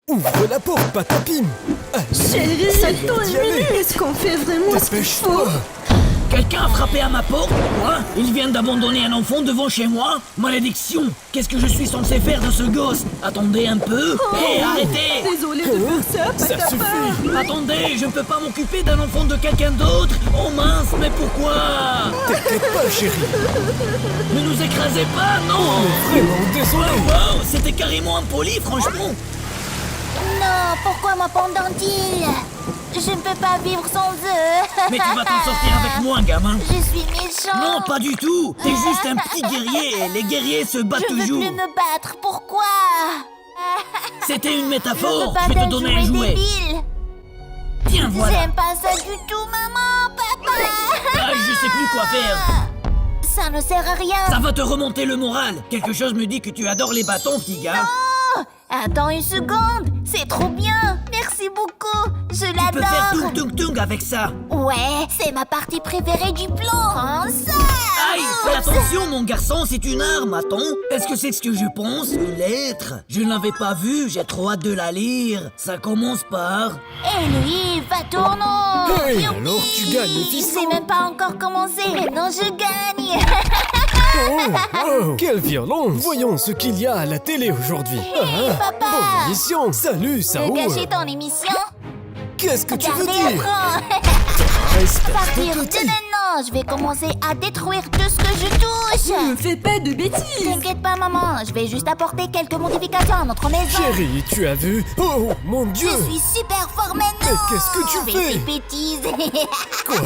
Ouvre la porte, Patapim. Chérie, attends une minute. Est-ce qu'on fait vraiment ce qu'il faut? Quelqu'un a frappé à ma porte? Quoi? Ils viennent d'abandonner un enfant devant chez moi? Malédiction! Qu'est-ce que je suis censé faire de ce gosse? Attendez un peu! Hé, arrêtez! Désolée de faire ça, Ça Patapim. suffit. Attendez, je ne peux pas m'occuper d'un enfant de quelqu'un d'autre! Oh mince, mais pourquoi? T'inquiète pas, chérie. Ne nous écrasez pas, non! Vraiment désolé. Wow, c'était carrément impoli, franchement! Non, pourquoi ma pendentif? Je ne peux pas vivre sans eux. Mais tu vas t'en sortir avec moi, gamin! Je suis méchant. Non, pas du tout! T'es juste un petit guerrier! Les guerriers se battent Je veux toujours! plus me battre. Pourquoi? C'était une Je métaphore! veux pas Je vais te d'un donner un jouet! débile. Tiens, voilà! J'aime pas ça du tout, maman, papa. Ah, je sais plus quoi faire! Ça ne sert à rien. Ça va te remonter le moral! Quelque chose me dit que tu adores les bâtons, petit gars! Oh, attends une seconde. C'est trop bien. Merci beaucoup. Je Tu peux faire l'adore. tung-tung-tung avec ça! Ouais, c'est ma partie préférée du plan. Prends ça. Aïe, fais attention, mon garçon, c'est une arme, attends. Est-ce que c'est ce que je pense? Une lettre? Je ne l'avais pas vue, j'ai trop hâte de la lire. Ça commence par... Et lui, va tournant. Hey, Youpi. alors tu gagnes, Il fiston. s'est même pas encore commencé. Maintenant je gagne. Oh, quel violon. Voyons ce qu'il y a à la télé aujourd'hui. Papa. Bonne émission. Salut, Tu veux Saoul. gâcher ton émission? Qu'est-ce que tu veux Regardez dire? l'écran. Espèce À partir de de petit. maintenant, je vais commencer à détruire tout ce que je touche. Ne fais pas de bêtises. T'inquiète pas, maman. Je vais juste apporter quelques modifications à notre maison. Chérie, tu as vu? Oh, mon Dieu. Je suis super fort maintenant. Mais qu'est-ce que tu Je fais? des bêtises. Quoi?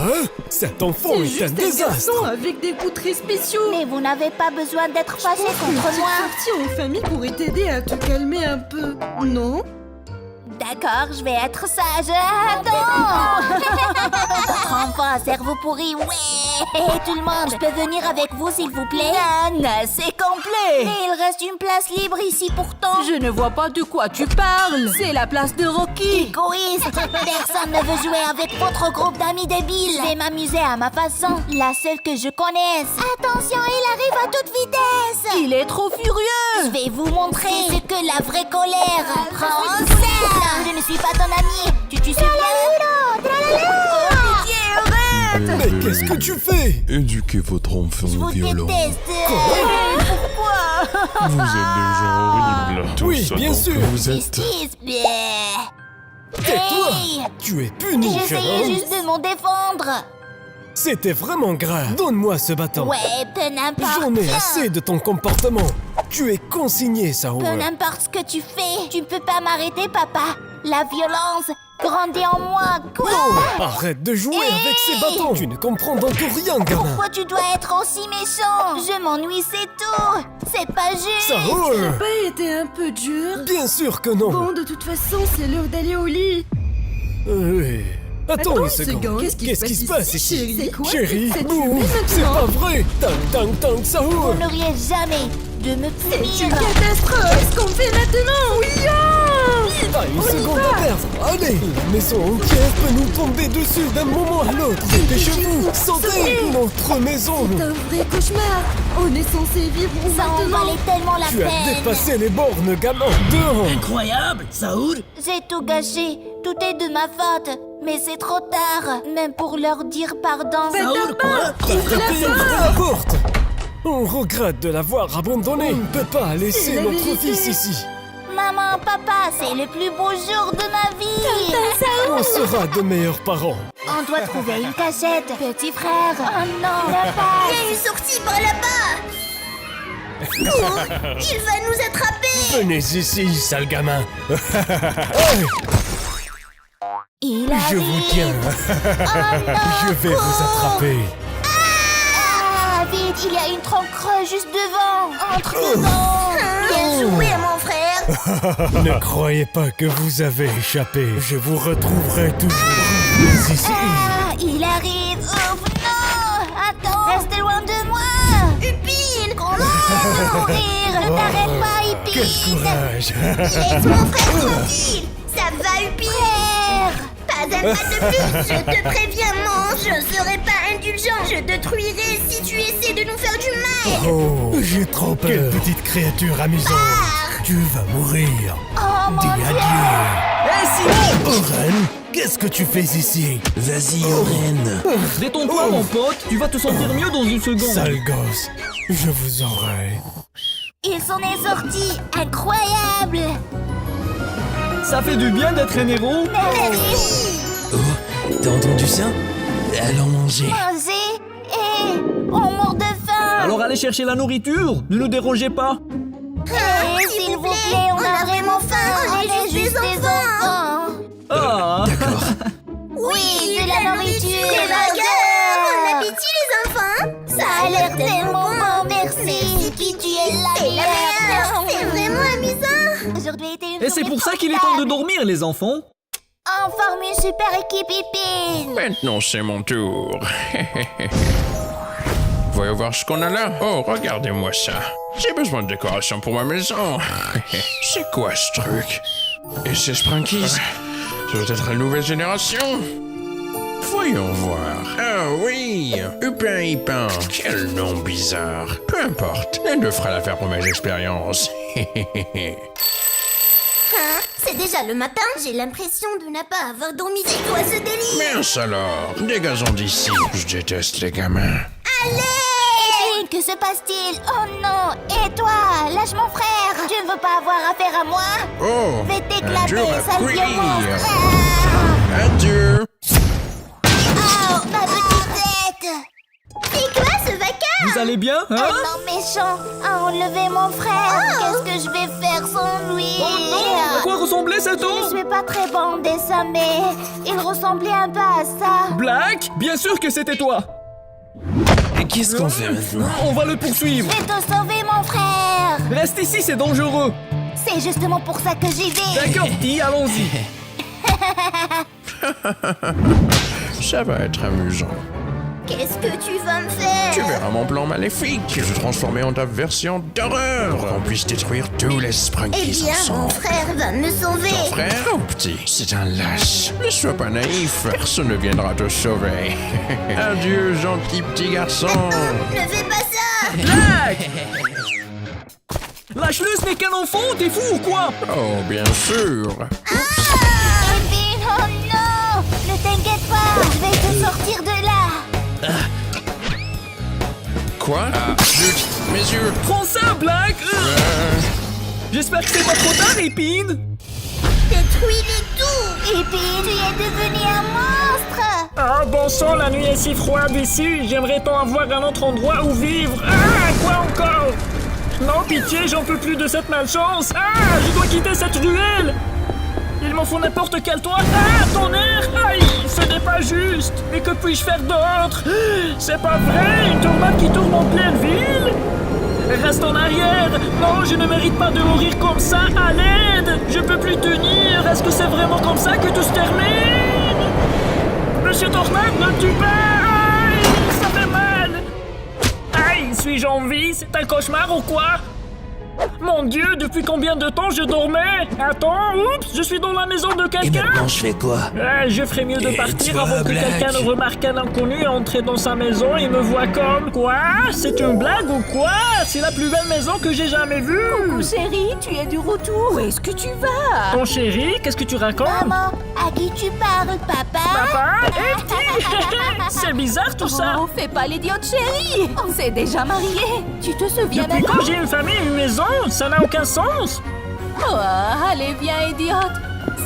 Cet enfant C'est est un juste un désastre. garçon avec des coups très spéciaux. Mais vous n'avez pas besoin d'être fâché Une contre petite moi. sortie en famille pourrait t'aider à te calmer un peu, non? D'accord, je vais être sage. Attends. Votre enfant à cerveau pourri, ouais. Tout le monde, je peux venir avec vous s'il vous plaît? Anne, c'est complet. Mais il reste une place libre ici pourtant. Je ne vois pas de quoi tu parles. C'est la place de Rocky. Égoïste. Personne ne veut jouer avec votre groupe d'amis débiles. Je vais m'amuser à ma façon, la seule que je connaisse. Attention, il arrive à toute vitesse. Il est trop furieux. Je vais vous montrer ce que la vraie colère. Prends ça. Je ne suis pas ton ami. Tu sais bien. Mais qu'est-ce que tu fais? Éduquez votre enfant Je au vous violon. déteste. Vous êtes des gens horribles. Tout Oui, ça bien donc sûr. Vous êtes... Justice. Tais-toi. Hey. Tu es puni, jeune J'essayais homme. juste de m'en défendre. C'était vraiment grave. Donne-moi ce bâton. Ouais, peu n'importe. J'en ai assez de ton comportement. Tu es consigné, Saoul. Peu n'importe ce que tu fais. Tu ne peux pas m'arrêter, papa. La violence grandit en moi. Quoi? Non, arrête de jouer avec ces bâtons. Tu ne comprends donc rien, gamin. Pourquoi tu dois être aussi méchant? Je m'ennuie, c'est tout. C'est pas juste. Saoul. Pas été un peu dur? Bien sûr que non. Bon, de toute façon, c'est l'heure d'aller au lit. Oui. Attends une une seconde. Qu'est-ce qui se passe ici? chérie? C'est quoi Chérie, cette bouh, fumée c'est maintenant? pas vrai. Tang, Vous Saoul. n'auriez jamais de me C'est une punir. catastrophe. Qu'est-ce qu'on fait maintenant? Oui, Pas une seconde à perdre. Allez, la maison entière peut nous tomber dessus d'un moment à l'autre. Dépêchez-vous, sautez. Notre maison. c'est un vrai cauchemar. On est censé vivre où Ça en maintenant? valait tellement la Tu as peine. dépassé les bornes, gamin. Dehors. Incroyable! Saoul? J'ai tout gâché. Tout est de ma faute. Mais c'est trop tard. Même pour leur dire pardon. Saoul, quoi? Ouvre la porte. On regrette de l'avoir abandonné. On ne peut pas laisser la notre vérité. fils ici. Maman, papa, c'est le plus beau jour de ma vie. On sera de meilleurs parents. On doit trouver une cachette. Petit frère. Oh non, la passe. Il y a une sortie par là-bas. Cours, il va nous attraper. Venez ici, sale gamin. Il Je arrive. vous tiens. Je vais vous attraper. Ah, vite, il y a une trompe creuse juste devant. Entre dedans. Bien joué, mon frère. Ne croyez pas que vous avez échappé. Je vous retrouverai toujours. Mais ici. Ah, il arrive. Oh non. Attends. Reste loin de moi. Upine, Mourir. Ne t'arrête pas, Quel Hippie. courage. laisse mon frère tranquille. Ça va, Upine. Frère. Pas un pas de plus. Je te préviens, mange. Je serai pas indulgent. Je te détruirai si tu essaies de nous faire du mal. Oh, j'ai trop peur. Quelle petite créature amusante. Tu vas mourir. Oh mon Dis Dieu. adieu. Oren, qu'est-ce que tu fais ici? Vas-y, Oren. Détends-toi, mon pote. Tu vas te sentir mieux dans une seconde. Sale gosse, je vous aurai. Il s'en est sorti. Incroyable. Ça fait du bien d'être un héros. Merci. T'as entendu ça? Allons manger. Manger et on mord de faim. Alors allez chercher la nourriture. Ne nous dérangez pas. S'il vous plaît, on a vraiment faim. On est juste des enfants. Ah. D'accord. Oui, de la nourriture. Des burgers. Bon appétit les enfants. Ça a l'air tellement bon, merci. Qui tu es la meilleure. C'est vraiment amusant. Aujourd'hui a été une Et c'est journée pour ça qu'il est temps de dormir, les enfants. On forme une super équipe Ipine. Maintenant, c'est mon tour. Voyons voir ce qu'on a là. Oh, regardez-moi ça. J'ai besoin de décoration pour ma maison. C'est quoi ce truc? Et c'est Sprankies? Ça doit être la nouvelle génération. Voyons voir. Ah oui, Upin Ipin. Quel nom bizarre. Peu importe, l'un d'eux fera l'affaire pour mes expériences. Hein? C'est déjà le matin. J'ai l'impression de ne pas avoir dormi. C'est quoi ce délire? Mince alors, dégazons d'ici. Je déteste les gamins. Ipine, que se passe-t-il? Oh non. Et toi? Lâche mon frère. Tu ne veux pas avoir affaire à moi? Oh, Vais t'éclater, adieu, ma sale vieux queen. monstre. Adieu. Oh, ma petite tête. C'est quoi ce vacarme? Vous allez bien, hein? Non, méchant a enlevé mon frère. Qu'est-ce que je vais faire sans lui? À quoi ressemblait cet Je homme? suis pas très bon en dessin, mais il ressemblait un peu à ça. Black? Bien sûr que c'était toi. Et qu'est-ce qu'on fait maintenant? On va le poursuivre. Je vais te sauver, mon frère. Reste ici, c'est dangereux. C'est justement pour ça que j'y vais. D'accord, Ti, allons-y. Ça va être amusant. Qu'est-ce que tu vas me faire? Tu verras mon plan maléfique. Je vais transformer en ta version d'horreur pour qu'on puisse détruire tous les Eh Sprankies bien, mon ensemble. frère va me sauver. Ton frère ou petit? C'est un lâche. Ne sois pas naïf, personne ne viendra te sauver. Adieu, gentil petit garçon. Ne fais pas ça. Black! Lâche-le, ce n'est qu'un enfant, t'es fou ou quoi? Oh, bien sûr. Ipine, oh non. Ne t'inquiète pas, je vais te sortir de là. Quoi? Ah, zut, mes yeux. Prends ça, Black! J'espère que c'est pas trop tard, Épine! Détruis-les tout. Ipine, tu es devenu un monstre. Ah bon sang, la nuit est si froide ici. J'aimerais tant avoir un autre endroit où vivre. Ah, quoi encore? Non, pitié, j'en peux plus de cette malchance. Ah, je dois quitter cette ruelle. Il m'en faut n'importe quel toit. Ah, ton air. Aïe, ce n'est pas juste. Mais que puis-je faire d'autre? C'est pas vrai, une tornade qui tourne en pleine ville. Reste en arrière. Non, je ne mérite pas de mourir comme ça. À l'aide. Je peux plus tenir. Est-ce que c'est vraiment comme ça que tout se termine? Monsieur Tornade, ne me tue pas. Aïe, ça fait mal. Aïe, suis-je en vie? C'est un cauchemar ou quoi? Mon Dieu, depuis combien de temps je dormais? Attends, oups, je suis dans la maison de Et quelqu'un. maintenant, je fais quoi? Je ferais mieux de Et partir toi, avant que Black? quelqu'un ne remarque un inconnu entrer dans sa maison et me voit comme... Quoi? C'est une blague ou quoi? C'est la plus belle maison que j'ai jamais vue. Coucou chérie, tu es du retour. Où est-ce que tu vas? Ton chéri, qu'est-ce que tu racontes? Maman, à qui tu parles, papa? Papa? Eh, petit. C'est bizarre tout ça. Oh, fais pas l'idiote chérie. On s'est déjà mariés. Tu te souviens Depuis maintenant? quand j'ai une famille et une maison? Ça n'a aucun sens. Oh, allez, viens, idiote.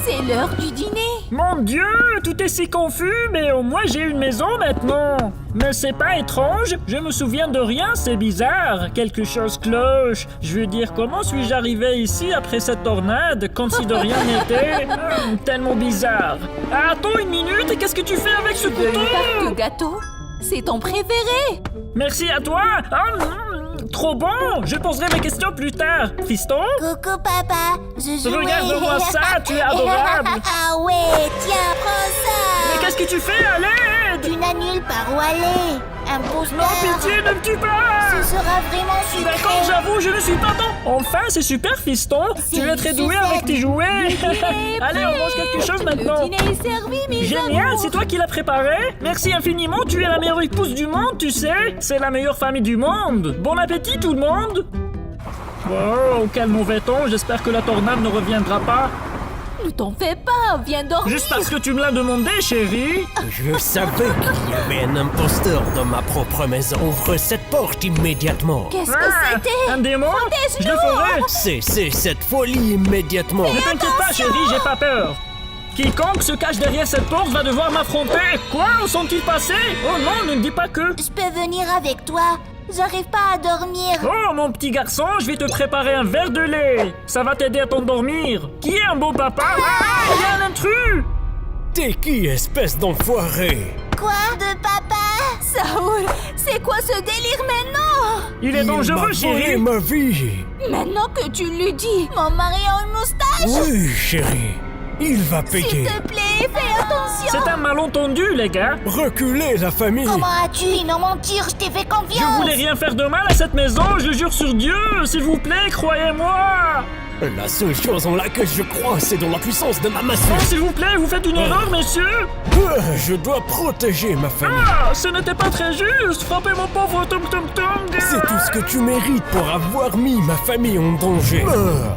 C'est l'heure du dîner. Mon Dieu, tout est si confus, mais au moins j'ai une maison maintenant. Mais c'est pas étrange, je me souviens de rien, c'est bizarre. Quelque chose cloche. Je veux dire, comment suis-je arrivé ici après cette tornade, comme si de rien n'était? Tellement bizarre. Attends une minute, qu'est-ce que tu fais avec ce couteau? Parc gâteau. C'est ton préféré. Merci à toi. Trop bon, je poserai mes questions plus tard. Fiston? Coucou, papa. Je jouais. Regarde-moi ça, tu es adorable. Ah ouais, tiens, prends ça. Mais qu'est-ce que tu fais? À l'aide! Tu n'annules par où aller. Un poster. Non, pitié, ne me tue pas! Ce sera vraiment sucré. D'accord, j'avoue, je ne suis pas bon. Enfin, c'est super, fiston. Tu es très doué avec tes jouets. Allez, on mange quelque chose maintenant. Le dîner est servi, mes Génial, amours. c'est toi qui l'as préparé. Merci infiniment, tu es la meilleure épouse du monde, tu sais. C'est la meilleure famille du monde. Bon appétit, tout le monde. Oh, quel mauvais temps. J'espère que la tornade ne reviendra pas. Ne t'en fais pas, viens dormir. Juste parce que tu me l'as demandé, chérie. Je savais qu'il y avait un imposteur dans ma propre maison. Ouvre cette porte immédiatement. Qu'est-ce que c'était? Un démon? Je le ferai. Cessez cette folie immédiatement. Ne t'inquiète pas, chérie, j'ai pas peur. Quiconque se cache derrière cette porte va devoir m'affronter. Quoi? Où sont-ils passés? Oh non, ne me dis pas que... Je peux venir avec toi. J'arrive pas à dormir. Oh, mon petit garçon, je vais te préparer un verre de lait. Ça va t'aider à t'endormir. Qui est un beau papa? Ah, il y a un intrus. T'es qui, espèce d'enfoiré? Quoi? De papa? Saoul, c'est quoi ce délire maintenant? Il est dangereux, Il m'a volé chérie. ma vie. Maintenant que tu lui dis. Mon mari a une moustache? Oui, chérie. Il va S'il payer. te plaît, fais attention. C'est un malentendu, les gars. Reculez, la famille. Comment as-tu pu non mentir? Je t'ai fait Je confiance. voulais rien faire de mal à cette maison, je le jure sur Dieu. S'il vous plaît, croyez-moi. La seule chose en laquelle je crois, c'est dans la puissance de ma massue. Oh, s'il vous plaît, vous faites une erreur, messieurs. Je dois protéger ma famille. Ah, ce n'était pas très juste. Frappez mon pauvre Tum Tum Tum. C'est tout ce que tu mérites pour avoir mis ma famille en danger. Meurs.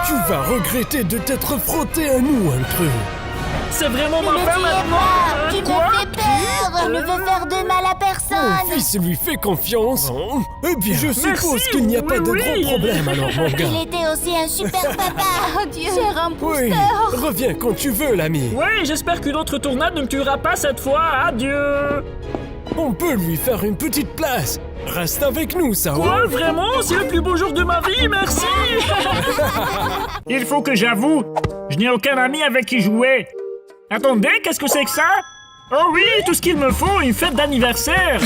Tu vas regretter de t'être frotté à nous, intrus. C'est vraiment Ne ma me femme tuez maintenant. pas. Tu me Quoi? fais peur. Je ne veux faire de mal à Mon personne. fils lui fait confiance. Eh bien, je suppose Merci, qu'il n'y a pas de oui, gros oui. problème alors, mon gars. Il était aussi un super papa. Oh Dieu, cher Oui, imposteur. reviens quand tu veux, l'ami. Oui, j'espère qu'une autre tournade ne me tuera pas cette fois. Adieu. On peut lui faire une petite place. Reste avec nous, Saoul. Quoi, vraiment? C'est le plus beau jour de ma vie, merci. Il faut que j'avoue, je n'ai aucun ami avec qui jouer. Attendez, qu'est-ce que c'est que ça? Oh oui, tout ce qu'il me faut, une fête d'anniversaire.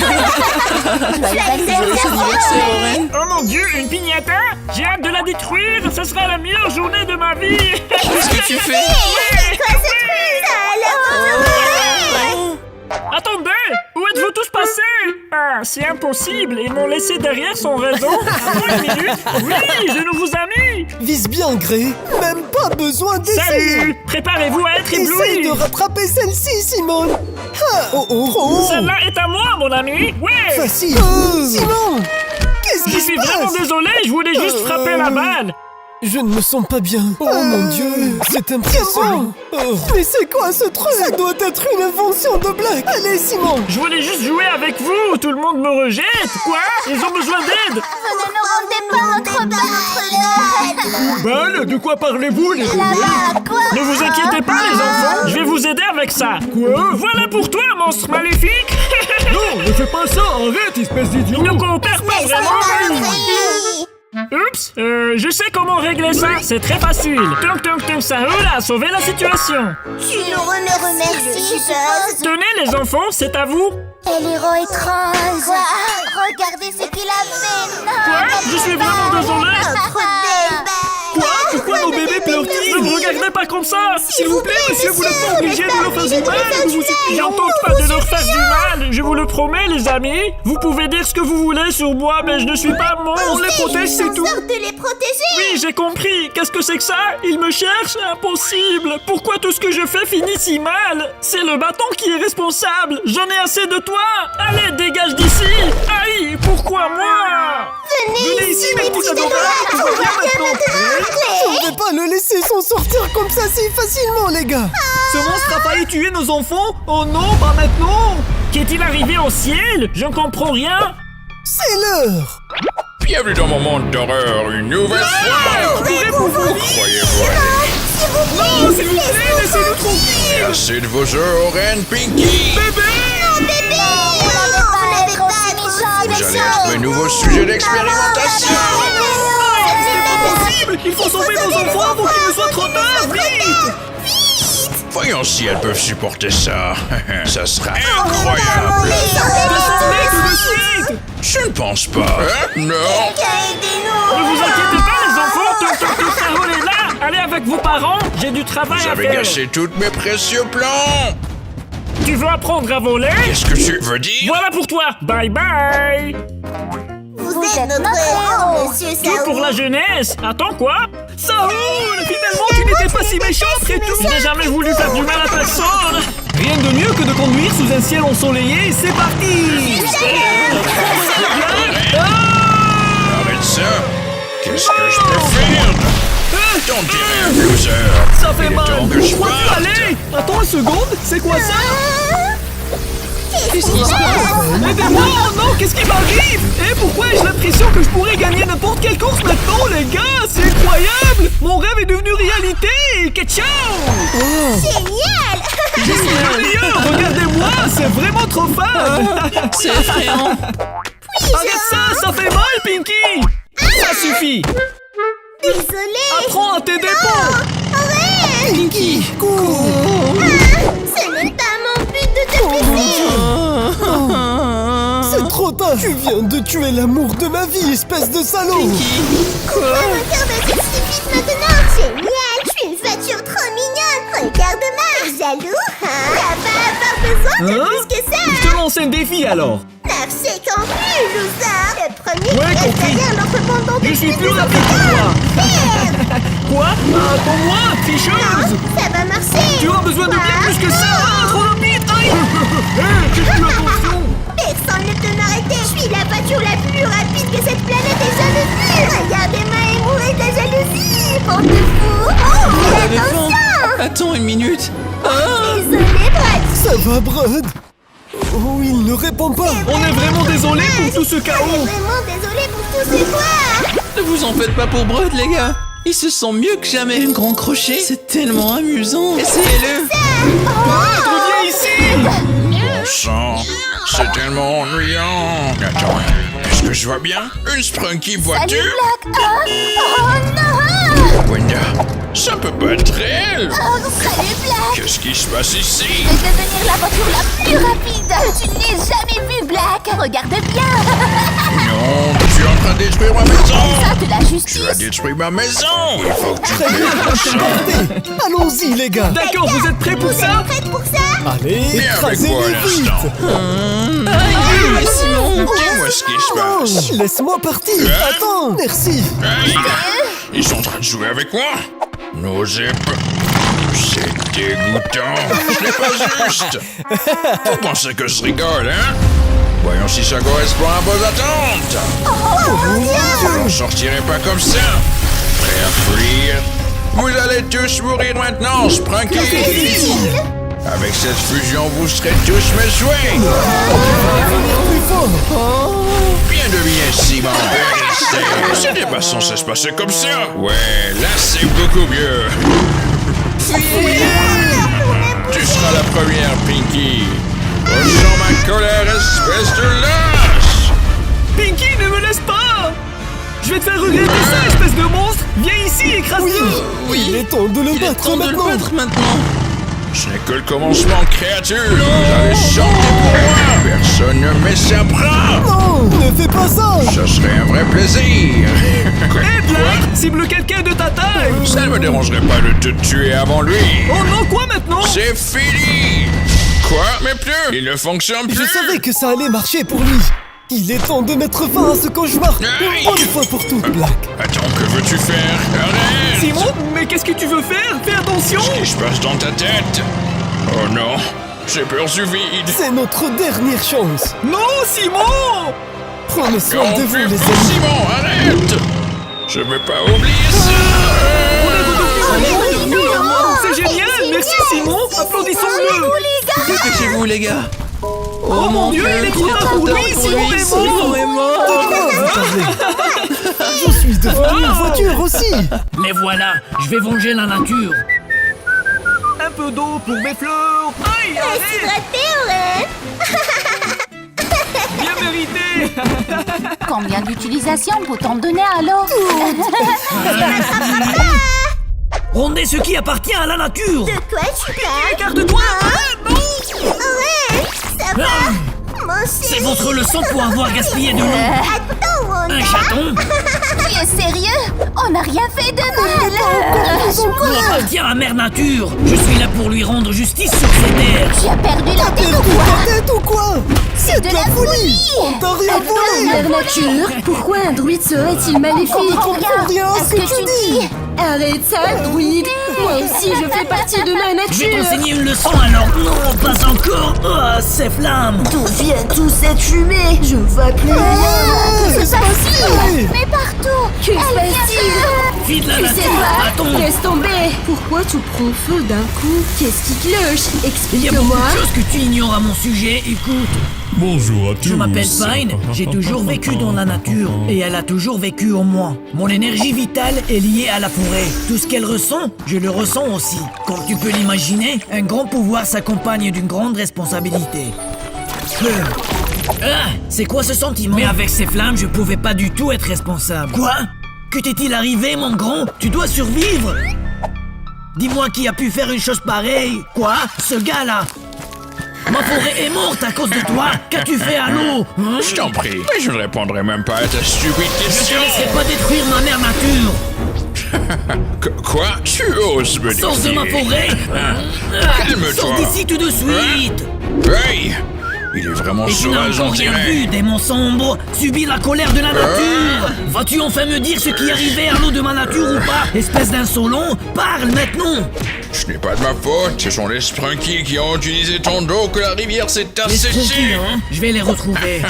Oh mon Dieu, une piñata? J'ai hâte de la détruire, ce sera la meilleure journée de ma vie. Qu'est-ce que tu fais? Attendez, où êtes-vous tous passés? Ah, c'est impossible, ils m'ont laissé derrière sans raison. Attends une minute. Oui, de nouveaux amis. Vise bien, Gré. Même pas besoin d'essayer. Salut, préparez-vous à être Essaye ébloui. de rattraper celle-ci, Simone. Ah, oh. Celle-là est à moi, mon ami. Ouais. Facile. Simon, qu'est-ce Je qui suis se vraiment passe? désolé, je voulais juste frapper la balle. Je ne me sens pas bien. Oh mon Dieu, c'est impressionnant. Mais c'est quoi ce truc? Ça doit être une invention de blague. Allez, Simon. Je voulais juste jouer avec vous, tout le monde me rejette. Quoi? Ils ont besoin d'aide. Ne nous rendez pas notre balle. Balle? De quoi parlez-vous, les Là-bas, quoi? Ne vous inquiétez pas, les enfants, je vais vous aider avec ça. Quoi? Voilà pour toi, monstre maléfique. Non, ne fais pas ça. Arrête, espèce d'idiot. Ils ne coopèrent pas vraiment. Oups, je sais comment régler ça, c'est très facile. Tung Saoul a sauvé la situation. Tu nous remercies, je suppose. Tenez les enfants, c'est à vous. Et l'héros étrange. Quoi? Regardez ce qu'il a fait. Non. Quoi? Je suis vraiment désolé. Notre bébé. Pourquoi nos bébés pleurent-ils? Ne me regardez pas comme ça. S'il vous plaît, monsieur, vous n'êtes pas obligé de leur faire du mal. Je vous supplie, j'en tente pas de leur faire du mal. Je vous le promets, les amis. Vous pouvez dire ce que vous voulez sur moi, mais je ne suis pas monstre. On les protège, c'est tout. Sorte de les protéger. Oui, j'ai compris. Qu'est-ce que c'est que ça? Ils me cherchent? Impossible. Pourquoi tout ce que je fais finit si mal? C'est le bâton qui est responsable. J'en ai assez de toi. Allez, dégage d'ici. Aïe, pourquoi moi? Venez ici, mes petits adorables. Tout va bien maintenant. On ne peut pas le laisser s'en sortir comme ça si facilement, les gars. Ce monstre a failli tuer nos enfants? Oh non, pas maintenant. Qu'est-il arrivé au ciel? Je ne comprends rien. C'est l'heure. Bienvenue dans mon monde d'horreur, une nouvelle fois. Croyez-vous aller. Non, s'il vous plaît, laissez-nous tranquille. Assez de vos jeux, reine Pinky. Vous allez être mes nouveaux sujets d'expérimentation. Il faut sauver nos enfants avant qu'il ne soit trop tard. Vite. Voyons si elles peuvent supporter ça. Ça sera incroyable. Descendez tout de suite. Je ne pense pas. Non. Ne vous inquiétez pas, les enfants. Tung Saoul est là. Allez avec vos parents. J'ai du travail Vous à avez faire. gâché tous mes précieux plans. Tu veux apprendre à voler? Qu'est-ce que tu veux dire? Voilà pour toi. Bye bye. Vous êtes notre héros, monsieur Tout Saoul. pour la jeunesse. Attends quoi? Saoul, finalement tu n'étais pas si méchant après tout. Je n'ai jamais voulu faire du mal à personne. Rien de mieux que de conduire sous un ciel ensoleillé. C'est parti. Arrête ça. Qu'est-ce que je peux faire? T'en dirais un loser. Ça fait Il est mal. temps que je Crois-tu parte. aller? Attends une seconde, c'est quoi ça? Qu'est-ce qui se passe? Aidez-moi! Oh non, qu'est-ce qui m'arrive? Et pourquoi ai-je l'impression que je pourrais gagner n'importe quelle course maintenant, les gars? C'est incroyable! Mon rêve est devenu réalité! Ketchup! Génial! Je suis le meilleur! Regardez-moi, c'est vraiment trop fun! C'est effrayant. Arrête ça, ça fait mal, Pinky! Ça suffit! Désolée! Apprends à tes dépens! Arrête! Pinky, cours. Ce n'est pas mon but de te blesser! C'est trop tard. Tu viens de tuer l'amour de ma vie, espèce de salaud. Regarde cette stupide maintenant! Génial! Je suis une voiture trop mignonne! Regarde-moi! Jaloux, hein? T'as pas avoir besoin de plus que ça! Je te lance un défi alors! Marchez conclu, loser! Le premier Ouais, qui reste compris. derrière l'autre bandon Je suis plus rapide que toi! Quoi? Attends-moi, tricheuse! Ça va marcher! Tu as besoin de bien plus que ça! Ah, trop rapide! Aïe! J'ai plus attention! Personne ne peut m'arrêter! Je suis la voiture la plus rapide que cette planète ait jamais vue! Regardez-moi et mourrez de la jalousie! Bande de fous! Oh, fais attention! Attends une minute. Désolé, Brad! Ça va, Brad? Oh, il ne répond pas. On est vraiment désolé pour tout ce Je suis chaos! vraiment désolée pour tout ce quoi! Ne vous en faites pas pour Brud, les gars. Il se sent mieux que jamais. Un grand crochet, c'est tellement amusant. Essayez-le. Reviens ici! Sang, c'est tellement ennuyant. Attends, est-ce que je vois bien? Une Sprunky Salut, voiture? Black. Oh non! Wanda, ça peut pas être réel. Oh, salut, Black. Qu'est-ce qui se passe ici? Je vais devenir la voiture la plus rapide. Tu ne l'as jamais vu, Black. Regarde bien. Non, tu es en train de détruire ma maison. Ça, de la Tu justice. as détruit ma maison. Il faut que tu Très bien, payes pour ça. Allons-y, les gars. D'accord, vous êtes prêts pour ça? Prête pour ça? Allez, Viens avec moi écrasez-les à vite. l'instant. Mais Simon. Dis-moi ce qui se Oh, passe. laisse-moi partir. Hein? Attends, merci. Aïe. Ils sont en train de jouer avec moi. N'osez pas. C'est dégoûtant. Ce n'est pas juste. Vous pensez que je rigole, hein? Voyons si ça correspond à vos attentes. Vous ne sortirez pas comme ça. Prêt à fuir? Vous allez tous mourir maintenant, Sprunky. Avec cette fusion, vous serez tous mes souhaits. Plus fort. Bien deviné, Simon. Ce n'est pas censé se passer comme ça. Ouais, là c'est beaucoup mieux. Tu seras la première, Pinky. Ressens ma colère, espèce de lâche. Pinky, ne me laisse pas! Je vais te faire regretter ça, espèce de monstre! Viens ici, écrase-le! Il est temps de le Il est battre temps de le maintenant. battre maintenant. Ce n'est que le commencement, créature. Vous allez chanter pour moi. Personne ne m'échappera. Non, ne fais pas ça. Ce serait un vrai plaisir. Hé, Black! Cible quelqu'un de ta taille! Ça ne me dérangerait pas de te tuer avant lui. Oh non, quoi maintenant? C'est fini. Quoi? Mes pneus? Ils ne fonctionnent plus. Je savais que ça allait marcher pour lui. Il est temps de mettre fin à ce cauchemar. Aïe. Une bonne fois pour toutes, Black. Attends, que veux-tu faire? Arrête! Simon, mais qu'est-ce que tu veux faire? Fais attention! Qu'est-ce qui se passe dans ta tête? Oh non, j'ai peur du vide. C'est notre dernière chance. Non, Simon! Prenez soin de vous, les amis. Simon, arrête! Je vais pas oublier ça! C'est génial! Merci, Simon! Applaudissons-le! Dépêchez-vous, les gars. Oh mon Dieu, il est trop tard pour lui! Simon est mort! Simon est mort. Je suis devenu une voiture aussi. Les voilà, je vais venger la nature. Un peu d'eau pour mes fleurs! Aïe! Arrête! Bien mérité! Combien d'utilisations peut-on donner alors? On est ce qui appartient à la nature. De quoi tu parles? Garde-toi! Ouais, ça va? Mon C'est chéri! votre leçon pour avoir gaspillé de l'eau. Attends, Un Wanda! chaton? Tu es sérieux? On n'a rien fait de mal! Il appartient à Mère Nature. Je suis là pour lui rendre justice sur ses terres. Tu as perdu la tête ou Perdu quoi? ta tête ou quoi? C'est de la folie. On t'a rien volé. Mère Nature, pourquoi un druide serait-il maléfique? comprends rien à Est-ce que tu dis? Arrête ça, druide! Moi aussi, je fais partie de la Je vais nature. t'enseigner une leçon alors. Non, pas encore. Oh, ces flammes. D'où vient toute cette fumée? Je vois plus rien. Que se passe-t-il? Mais partout. Que se passe-t-il? Vite la Tu sais nature. quoi? Attends. Laisse tomber. Pourquoi tout prend feu d'un coup? Qu'est-ce qui cloche? Il y a beaucoup Explique-moi. de choses que tu ignores à mon sujet. Écoute. Bonjour à tous. Je m'appelle Pine, j'ai toujours vécu dans la nature et elle a toujours vécu en moi. Mon énergie vitale est liée à la forêt. Tout ce qu'elle ressent, je le ressens aussi. Comme tu peux l'imaginer, un grand pouvoir s'accompagne d'une grande responsabilité. Ah, c'est quoi ce sentiment? Mais avec ces flammes, je pouvais pas du tout être responsable. Quoi? Que t'est-il arrivé, mon grand? Tu dois survivre! Dis-moi qui a pu faire une chose pareille. Quoi? Ce gars-là? Ma forêt est morte à cause de toi. Qu'as-tu fait à l'eau? Hein? Je t'en prie, mais je ne répondrai même pas à ta stupide Je question. te laisserai pas détruire ma mère nature. Quoi? Tu oses me dire? Sors de ma forêt. Calme-toi. Sors d'ici tout de suite. Hey! Il est vraiment Et tu n'as sauvage, encore on rien dirait. vu, démon sombre. Subis la colère de la nature. Vas-tu enfin me dire ce qui arrivait à l'eau de ma nature ou pas? Espèce d'insolent, parle maintenant. Ce n'est pas de ma faute, ce sont les Sprunkies qui ont utilisé ton dos que la rivière s'est Les asséchée. Sprunkies, hein? Je vais les retrouver.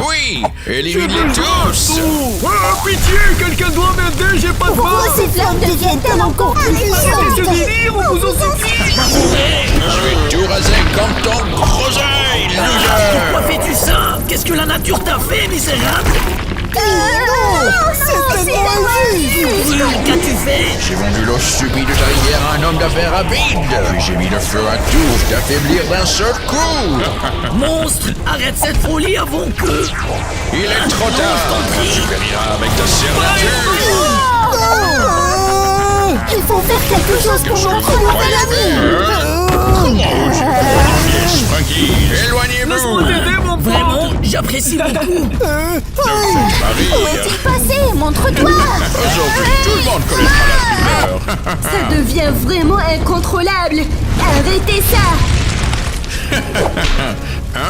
Oui, élimine-les tous. Oh, pitié, quelqu'un doit m'aider, j'ai pas de Pourquoi voix. ces flammes deviennent-elles encore plus Arrêtez puissantes? ce délire, on vous en supplie. Ma forêt. Je vais tout raser comme ton gros œil, Pourquoi loser. fais-tu ça? Qu'est-ce que la nature t'a fait, misérable? C'est tellement injuste. Qu'as-tu fait? J'ai vendu l'eau stupide de ta rivière à un homme d'affaires rapide. Puis j'ai mis le feu à tout pour t'affaiblir d'un seul coup. Monstre, arrête cette folie avant que... Il est trop tard. Tu périras avec ta serre Il faut faire quelque chose pour notre nouvel ami. Sprunky, Laisse-moi éloignez-vous. t'aider, mon pote. Vraiment, j'apprécie beaucoup. Marie, Passé, montre-toi. aujourd'hui, tout le monde connaîtra la primeur. Ça devient vraiment incontrôlable. Arrêtez ça.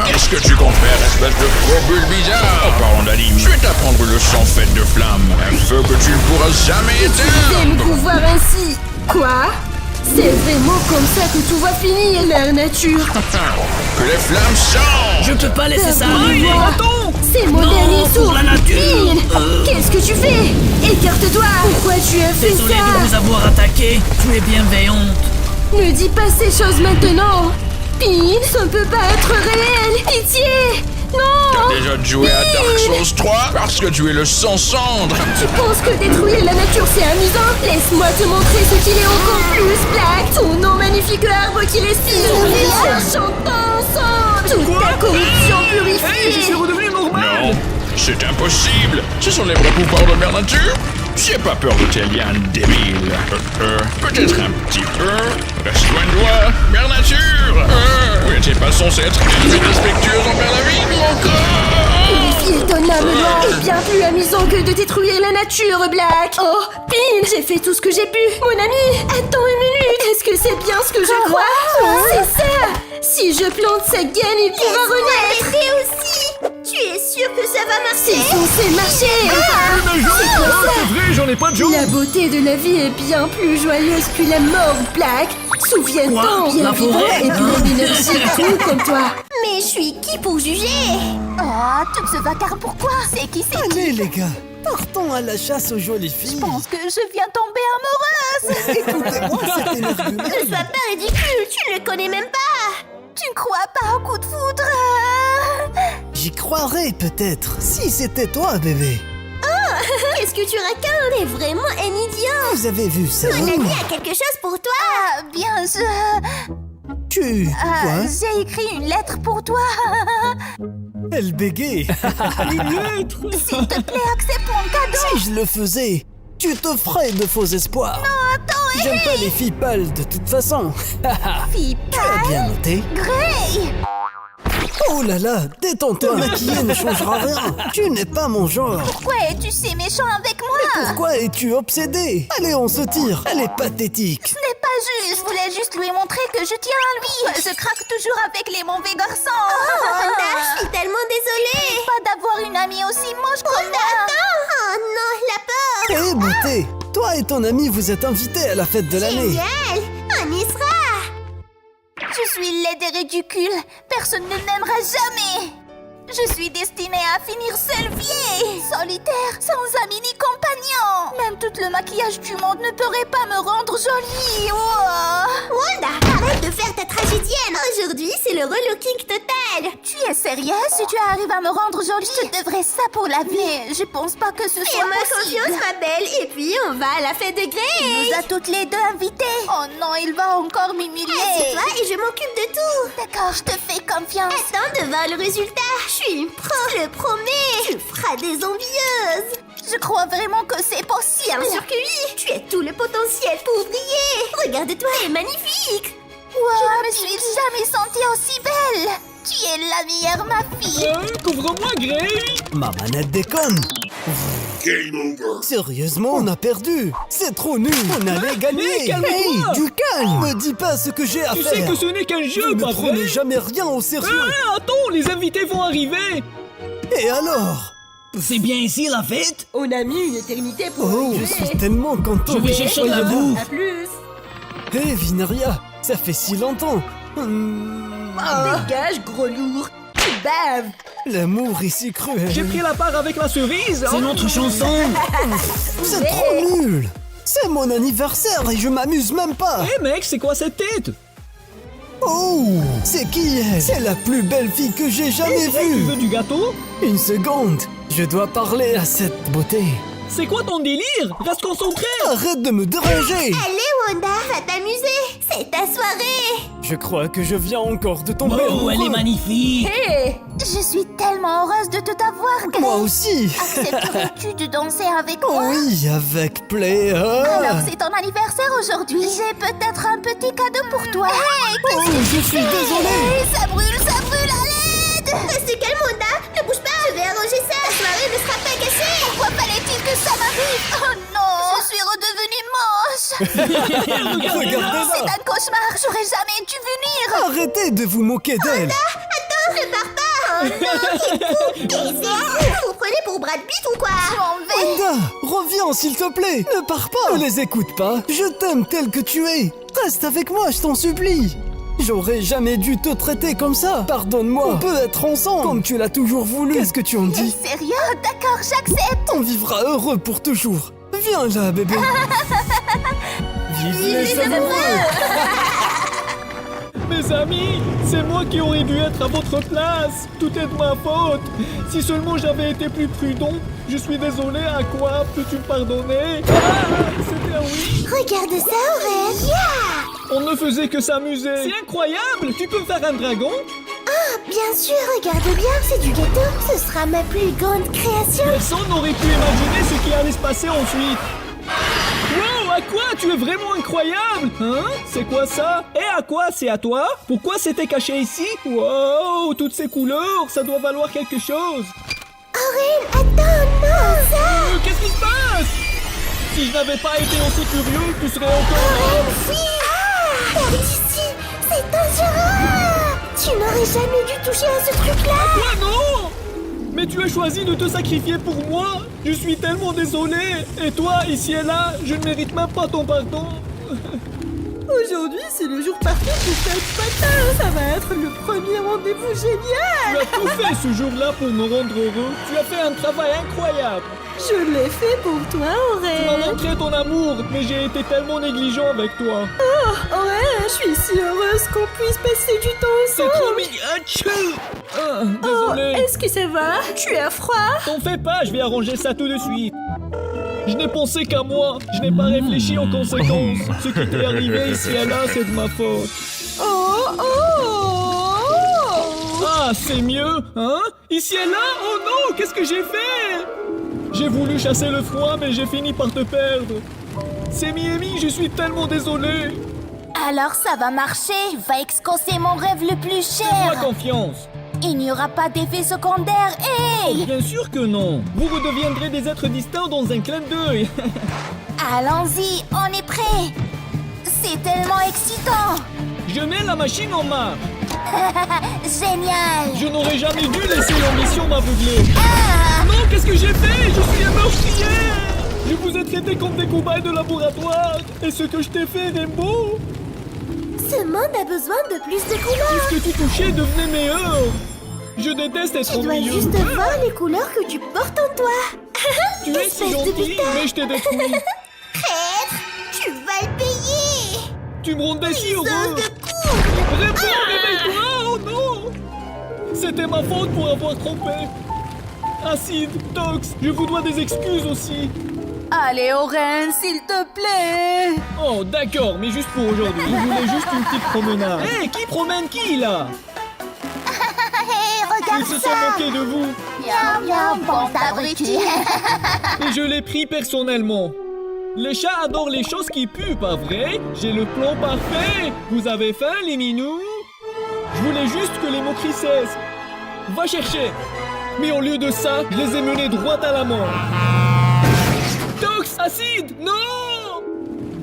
Qu'est-ce que tu comptes faire, espèce de gros bulle bizarre? En parlant d'anime, je vais t'apprendre une leçon faite de flammes. Un feu que tu ne pourras jamais Utilisez éteindre. le pouvoir ainsi. Quoi? C'est vraiment comme ça que tout va finir, mère nature. Que les flammes changent. Je peux pas laisser ça arriver. Pardonnez-moi. C'est mon Non, dernier pour tour. la nature. Pile. Qu'est-ce que tu fais? Écarte-toi. Pourquoi tu as fait Désolé de vous ça? avoir attaqué. Tu es bienveillante. Ne dis pas ces choses maintenant. Pile, ça ne peut pas être réel. Pitié. Non. Déjà joué à Dark Souls 3 parce que tu es le sans-cendre. Tu penses que détruire la nature c'est amusant? Laisse-moi te montrer ce qu'il est encore plus, Black. Ton nom magnifique arbre qui respire. Chantons ensemble. Toute ta corruption Hey, je suis purifiée. redevenu normal. Non, c'est impossible. Ce sont les vrais pouvoirs de Mère Nature. J'ai pas peur de tes liens débiles. Peut-être un petit peu. Reste loin de moi, Mère Nature. Vous n'étiez pas censé être respectueuse envers la vie, mon corps. Purifier ton âme noire est bien plus amusant que de détruire la nature, Black. Oh, Pin, j'ai fait tout ce que j'ai pu. Mon ami, attends une minute. Est-ce que c'est bien ce que je crois? C'est ça. Si je plante cette graine, il pourra renaître. Arrêtez aussi. Tu es sûr que ça va C'est marcher? censé marcher. Mais je- C'est quoi Ah, ça? c'est vrai, j'en ai pas de joue. La beauté de la vie est bien plus joyeuse que la mort, Black. Souviens-toi, Quoi? bien La vivant forêt? et plein d'énergie, tout comme toi. Mais je suis qui pour juger? Oh, tout ce vacarme, pourquoi? C'est qui? Allez les gars, partons à la chasse aux jolies filles. Je pense que je viens tomber amoureuse. Écoutez-moi, c'est énerveux. Ne sois pas ridicule, tu ne le connais même pas. Tu ne crois pas au coup de foudre? J'y croirais peut-être, si c'était toi, bébé. Qu'est-ce que tu racontes? T'es vraiment un idiot. Vous avez vu ça? Mon ami a quelque chose pour toi. Ah, bien sûr. Tu... Quoi? J'ai écrit une lettre pour toi. Elle bégaye. S'il te plaît, accepte mon cadeau. Si je le faisais, tu te ferais de faux espoirs. Attends, J'aime pas les filles pâles de toute façon. fille Tu as bien noté. Grey. Oh là là, détends-toi, maquiller ne changera rien. Tu n'es pas mon genre. Pourquoi es-tu si méchant avec moi? Pourquoi es-tu obsédé? Allez, on se tire. Elle est pathétique. Ce n'est pas juste. Je voulais juste lui montrer que je tiens à lui. Je craque toujours avec les mauvais garçons. Oh, je suis tellement désolée. Pas d'avoir une amie aussi moche comme moi. Oh non, la peur. Hé, beauté, Toi et ton ami, vous êtes invités à la fête de l'année. Génial! On y sera! Je suis laide et ridicule. Personne ne m'aimera jamais. Je suis destinée à finir seule vieille, solitaire, sans amis ni compagnons. Même tout le maquillage du monde ne pourrait pas me rendre jolie. Oh. Wanda, arrête de faire ta tragédienne! Aujourd'hui, c'est le relooking total! Tu es sérieuse? Si tu arrives à me rendre jolie, je te devrais ça pour la vie. Je pense pas que ce soit Fais-moi possible. confiance, ma belle, et puis on va à la fête de Il Grey! nous a toutes les deux invitées. Oh non, il va encore m'humilier. Assieds-toi et je m'occupe de tout! D'accord, je te fais confiance. Attends de voir le résultat! Je suis une pro, je le promets! Tu feras des envieuses! Je crois vraiment que c'est possible. Bien sûr que oui! Tu as tout le potentiel pour briller! Regarde-toi, elle est magnifique! Wow, je me suis jamais sentie aussi belle. Tu es la meilleure, ma fille. Couvre-moi, Grey. Ma manette déconne. Sérieusement, on a perdu. C'est trop nul. On allait gagner. calme-toi. Hey, du calme. Me dis pas ce que j'ai à Tu faire. sais que ce n'est qu'un jeu, Vous ne pas prenez vrai? jamais rien au sérieux. Attends, les invités vont arriver. Et alors? C'est bien ici la fête? On a mis une éternité pour Oh, je jouer. suis tellement content. Je vais chercher de la bouffe. À plus. Hé, Vinaria, ça fait si longtemps. Dégage, gros lourd. Tu baves. L'amour est si cruel. J'ai pris la part avec la cerise. C'est notre chanson. C'est trop nul. C'est mon anniversaire et je m'amuse même pas. Hé mec, c'est quoi cette tête? Oh, c'est qui elle? C'est la plus belle fille que j'ai jamais Tu veux vue. du gâteau? Une seconde, je dois parler à cette beauté. C'est quoi ton délire? Reste concentré. Arrête de me déranger. Allez, Wanda, va t'amuser! C'est ta soirée! Je crois que je viens encore de tomber Oh, elle est amoureux. magnifique. Hé. Je suis tellement heureuse de te t'avoir, Grey. Moi aussi. Accepterais-tu de danser avec moi? Oui, avec plaisir. Alors c'est ton anniversaire aujourd'hui. J'ai peut-être un petit cadeau pour toi. Hey, Oh, je suis désolé. hey, ça brûle, à l'aide! Reste calme, Wanda! Ne bouge pas! Je vais arranger ça! La soirée ne sera pas gâchée! Pourquoi fallait-il que ça m'arrive? Oh non! Je suis redevenue moche! Regardez-la. C'est un cauchemar, j'aurais jamais dû venir! Arrêtez de vous moquer d'elle. Attends, je pars pas! Oh non, il est fou! Vous prenez pour Brad Pitt ou quoi? Je m'en vais! Wanda, reviens s'il te plaît. Ne pars pas. Ne les écoute pas. Je t'aime tel que tu es. Reste avec moi, je t'en supplie. J'aurais jamais dû te traiter comme ça. Pardonne-moi. On peut être ensemble comme tu l'as toujours voulu. Qu'est-ce que tu en dis? Sérieux? D'accord, j'accepte! On vivra heureux pour toujours. Viens là, bébé. Vive les amoureux. Mes amis, c'est moi qui aurais dû être à votre place. Tout est de ma faute. Si seulement j'avais été plus prudent. Je suis désolé, à quoi peux-tu me pardonner? C'était un oui. Regarde ça, Aurel! On ne faisait que s'amuser. C'est incroyable. Tu peux me faire un dragon? Bien sûr, regarde bien, c'est du gâteau! Ce sera ma plus grande création! Personne n'aurait pu imaginer ce qui allait se passer ensuite. Wow, à quoi? Tu es vraiment incroyable. Hein? C'est quoi ça? Et à quoi? C'est à toi? Pourquoi c'était caché ici? Wow, toutes ces couleurs, ça doit valoir quelque chose. Aurel, attends, non, ça! Qu'est-ce qui se passe? Si je n'avais pas été aussi curieux, tu serais encore... Aurel, fuis! Par ici, c'est dangereux! Tu n'aurais jamais dû toucher à ce truc-là! Quoi, non? Mais tu as choisi de te sacrifier pour moi. Je suis tellement désolé. Et toi, ici et là, je ne mérite même pas ton pardon. Aujourd'hui, c'est le jour parfait pour faire patin. Ça va être le premier rendez-vous génial. Tu as tout fait ce jour-là pour me rendre heureux. Tu as fait un travail incroyable. Je l'ai fait pour toi, Tu m'as Aurel. montré ton amour, mais j'ai été tellement négligent avec toi. Aurel, je suis si heureuse qu'on puisse passer du temps C'est ensemble. trop mignon. Oh, Désolé. est-ce que ça va? Tu as froid? T'en fais pas, je vais arranger ça tout de suite. Je n'ai pensé qu'à moi. Je n'ai pas réfléchi aux conséquences. Ce qui t'est arrivé ici et là, c'est de ma faute. Ah, c'est mieux, hein? Ici et là? Oh non, qu'est-ce que j'ai fait? J'ai voulu chasser le froid, mais j'ai fini par te perdre. C'est Miami, je suis tellement désolé. Alors ça va marcher, va exaucer mon rêve le plus Fais-moi cher. confiance. Il n'y aura pas d'effet secondaire. Hey! Bien sûr que non. Vous redeviendrez des êtres distincts dans un clin d'œil. Allons-y, on est prêt. C'est tellement excitant. Je mets la machine en marche. Génial. Je n'aurais jamais dû laisser l'ambition m'aveugler. Ah! Non, qu'est-ce que j'ai fait? Je suis un meurtrier. Je vous ai traités comme des cobayes de laboratoire. Et ce que je t'ai fait, Rainbow? Ce monde a besoin de plus de couleurs. Ce que tu touchais devenait meilleur. Je déteste être Tu au dois milieu. juste voir les couleurs que tu portes en toi. Tu es si espèce de gentil, bêta. mais je t'ai détruit. Traître, tu vas le payer. Tu me rendais si Zone heureux. de cours. Rainbow, réveille-toi! Oh non! C'était ma faute pour avoir trompé. Acide, Tox, je vous dois des excuses aussi. Allez, Oren, s'il te plaît. Oh, d'accord, mais juste pour aujourd'hui. Je voulais juste une petite promenade. Hé, qui promène qui, là? Hé, Ils regarde se sont ça. moqués de vous. Miam, miam, bande d'abrutis. Et je l'ai pris personnellement. Les chats adorent les choses qui puent, pas vrai? J'ai le plan parfait. Vous avez faim, les minous? Je voulais juste que les moqueries cessent. Va chercher. Mais au lieu de ça, je les ai menés droit à la mort. Tox, acide, non!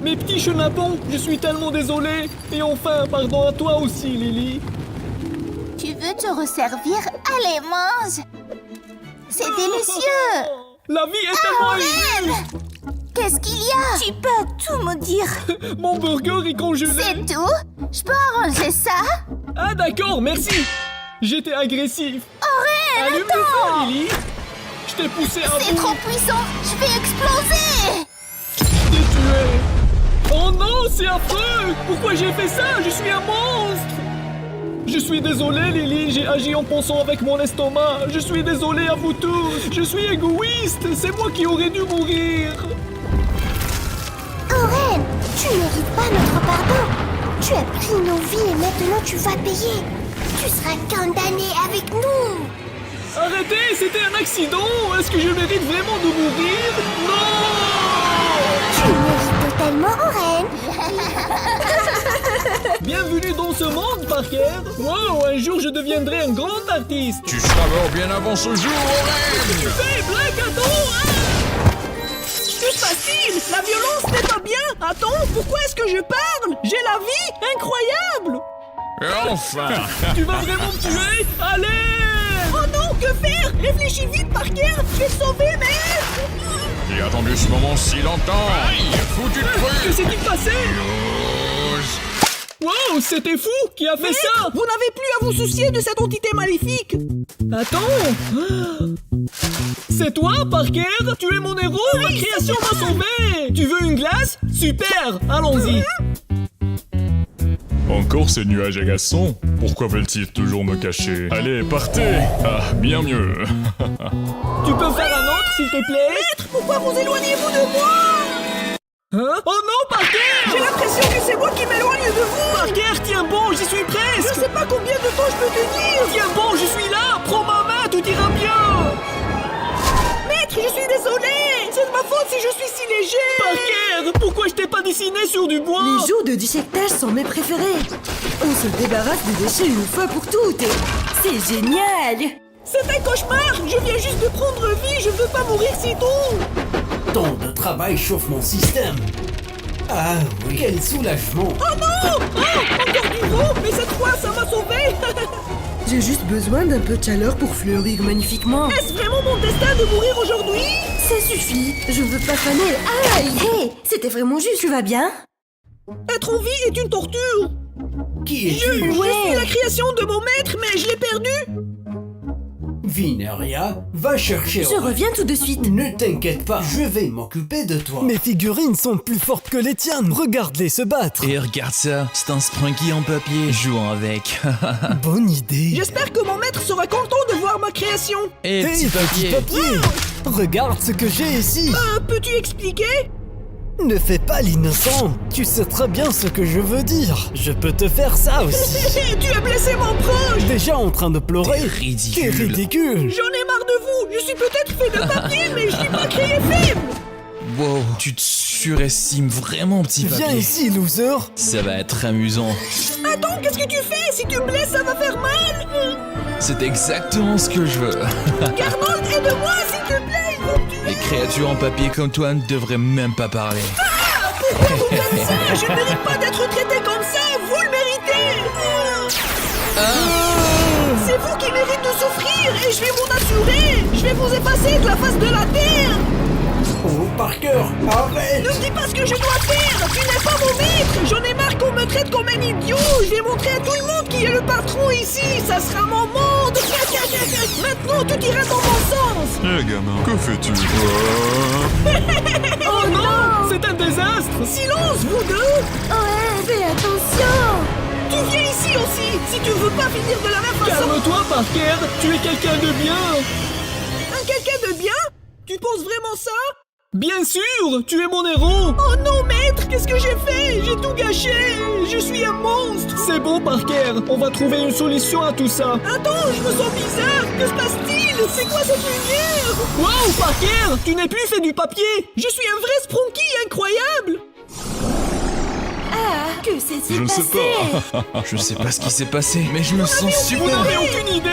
Mes petits chenapons, je suis tellement désolé. Et enfin, pardon à toi aussi, Lily. Tu veux te resservir? Allez, mange. C'est délicieux. La vie est tellement Oren! injuste. Qu'est-ce qu'il y a? Tu peux tout me dire. Mon burger est congelé. C'est tout? Je peux arranger ça? Ah d'accord, merci. J'étais agressif. Oren, Allume le attends! feu, Lily. Je t'ai poussé à C'est bout. trop puissant. Je vais exploser. Je t'ai tué. Oh non, c'est affreux. Pourquoi j'ai fait ça? Je suis un monstre. Je suis désolé, Lily. J'ai agi en pensant avec mon estomac. Je suis désolé à vous tous. Je suis égoïste. C'est moi qui aurais dû mourir. Oren, tu mérites pas notre pardon. Tu as pris nos vies et maintenant tu vas payer. Tu seras condamné avec nous. Arrêtez, c'était un accident. Est-ce que je mérite vraiment de mourir? Non! Tu mérites totalement, Oren. Bienvenue dans ce monde, Parker. Wow, un jour je deviendrai un grand artiste. Tu seras mort bien avant ce jour, Oren. Tu fais, Black, attends! C'est facile. La violence n'est pas bien. Attends, pourquoi est-ce que je parle? J'ai la vie incroyable. Et enfin. Tu vas vraiment me tuer? Allez! Oh non, que faire? Réfléchis vite, Parker. Je vais te sauver, mais... J'ai attendu ce moment si longtemps. Aïe, foutu de Que truc. s'est-il passé? Rose. Wow, c'était fou! Qui a fait ça? Vous n'avez plus à vous soucier de cette entité maléfique. Attends! C'est toi, Parker? Tu es mon héros! Ma création m'a sauvé! Tu veux une glace? Super! Allons-y! Encore ces nuages agaçants? Pourquoi veulent-ils toujours me cacher? Allez, partez! Ah, bien mieux! Tu peux faire un autre, s'il te plaît? Maître, pourquoi vous éloignez-vous de moi? Hein? Oh non, Parker! J'ai l'impression que c'est moi qui m'éloigne de vous. Parker, tiens bon, j'y suis Je presque! sais pas combien de temps je peux tenir. Tiens bon, je suis là! Prends ma main, tout ira bien! Maître, je suis désolé. C'est de ma faute si je suis si léger. Parker, pourquoi je t'ai pas dessiné sur du bois? Les jeux de déchiquetage sont mes préférés. On se débarrasse des déchets une fois pour toutes. Et c'est génial. C'est un cauchemar. Je viens juste de prendre vie. Je veux pas mourir si tôt. Tant de travail chauffe mon système. Ah oui, quel soulagement. Oh non. Encore du vent. Mais cette fois, ça m'a sauvé. J'ai juste besoin d'un peu de chaleur pour fleurir magnifiquement. Est-ce vraiment mon destin de mourir aujourd'hui? Ça suffit, je veux pas faner. Aïe! Hé, c'était vraiment juste, tu vas bien? Être en vie est une torture. Qui es-tu? Je suis la création de mon maître, mais je l'ai perdu. Vineria, va chercher. Je reviens tout de suite. Ne t'inquiète pas, je vais m'occuper de toi. Mes figurines sont plus fortes que les tiennes. Regarde-les se battre. Et regarde ça, c'est un Sprunky en papier, jouant avec. Bonne idée. J'espère que mon maître sera content de voir ma création. Et Hey, petit papier. Regarde ce que j'ai ici. Peux-tu expliquer? Ne fais pas l'innocent. Tu sais très bien ce que je veux dire. Je peux te faire ça aussi. Tu as blessé mon proche. Déjà en train de pleurer. T'es ridicule. T'es ridicule. J'en ai marre de vous. Je suis peut-être fait de papier, mais je suis pas créé faible. Wow, tu te surestimes vraiment, petit Viens papier. ici, loser. Ça va être amusant. Attends, qu'est-ce que tu fais? Si tu me blesses, ça va faire mal. C'est exactement ce que je veux. Garnold, aide-moi, s'il te plaît. Il faut me tuer. Les créatures en papier comme toi ne devraient même pas parler. Pourquoi vous faites ça? Je ne mérite pas d'être traité comme ça. Vous le méritez. C'est vous qui méritez de souffrir et je vais m'en assurer. Je vais vous effacer de la face de la terre. Oh, Parker, arrête! Ne dis pas ce que je dois faire. Tu n'es pas mon maître. J'en ai marre qu'on me traite comme un idiot. Je vais montrer à tout le monde qui est le patron ici. Ça sera mon monde. Maintenant, tout ira dans mon sens. Eh gamin, que fais-tu? Oh non, c'est un désastre. Silence, vous deux. Ouais, fais attention. Tu viens ici aussi. Si tu veux pas finir de la même façon. Calme-toi, Parker. Tu es quelqu'un de bien. Quelqu'un de bien? Tu penses vraiment ça? Bien sûr, tu es mon héros. Oh non, maître, qu'est-ce que j'ai fait? J'ai tout gâché. Je suis un monstre. C'est bon, Parker. On va trouver une solution à tout ça. Attends, je me sens bizarre. Que se passe-t-il? C'est quoi cette lumière? Wow, Parker, tu n'es plus fait du papier. Je suis un vrai Sprunky incroyable. Ah, que s'est-il Je ne sais passé? Je sais pas ce qui s'est passé, mais je me sens Vous super. n'avez aucune idée.